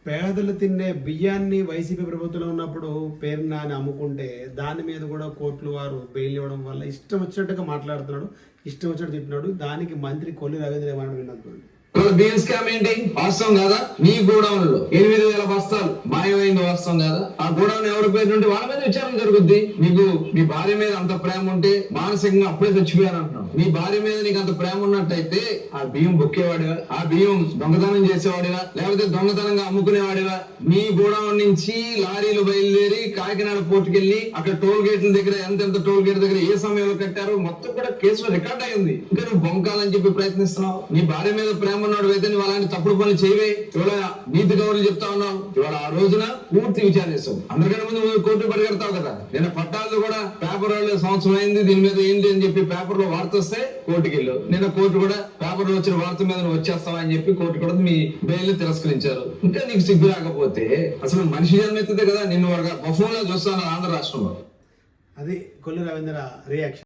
పేదలు తినే బియ్యాన్ని వైసీపీ ప్రభుత్వంలో ఉన్నప్పుడు పేరు నాని అమ్ముకుంటే దాని మీద కూడా కోర్టులు వారు బెయిల్ ఇవ్వడం వల్ల ఇష్టం వచ్చినట్టుగా మాట్లాడుతున్నాడు, ఇష్టం వచ్చినట్టు తింటున్నాడు. దానికి మంత్రి కొల్లి రవీంద్ర ఏమన్నా విన్నప్పుడు బియ్యం స్కామ్ ఏంటి? వాస్తవం కాదా? నీ గోడౌన్ లో 8,000 బస్తాలు మాయమైంది, వాస్తవం కాదా? ఆ గోడౌన్ ఎవరి పేరు నుండి వాళ్ళ మీద విచారణ జరుగుద్ది. నీకు నీ భార్య మీద అంత ప్రేమ ఉంటే మానసికంగా అప్పుడే చచ్చిపోయాను అంటున్నావు. నీ భార్య మీద నీకు అంత ప్రేమ ఉన్నట్టయితే ఆ బియ్యం బొక్కేవాడివా? ఆ బియ్యం దొంగతనం చేసేవాడివా? లేకపోతే దొంగతనంగా అమ్ముకునేవాడివా? నీ గోడౌన్ నుంచి లారీలు బయలుదేరి కాకినాడ పోర్టుకి వెళ్ళి అక్కడ టోల్ గేట్ల దగ్గర ఎంత టోల్ గేట్ దగ్గర ఏ సమయంలో కట్టారో మొత్తం కూడా కేసులో రికార్డ్ అయింది. ఇంకా నువ్వు బొంకాలని చెప్పి ప్రయత్నిస్తున్నావు. నీ భార్య మీద ప్రేమ ఉన్నాడు అయితే నువ్వు అలాంటి తప్పుడు పనులు చేయవే. ఇవాళ నీతి గౌరవం చెప్తా ఉన్నావు. ఇవాళ ఆ రోజున పూర్తి విచారిస్తావు. అందరికన్నా ముందు కోర్టు పరిగెడతావు కదా. నిన్న పట్టాలు కూడా పేపర్ వాళ్ళు సంవత్సరం అయింది దీని మీద ఏంటి అని చెప్పి పేపర్ లో వార్త వస్తే కోర్టుకి వెళ్ళు. నిన్న కోర్టు కూడా పేపర్ లో వచ్చిన వార్త మీద నువ్వు వచ్చేస్తావా అని చెప్పి కోర్టు కూడా మీ బెయిల్ తిరస్కరించారు. ఇంకా నీకు సిగ్గు రాకపోతే అసలు మనిషి జన్మెత్తితే కదా నిన్ను బఫూన్ లా చూస్తాను ఆంధ్ర రాష్ట్రంలో. అది కొల్లి రవీంద్ర రియాక్షన్.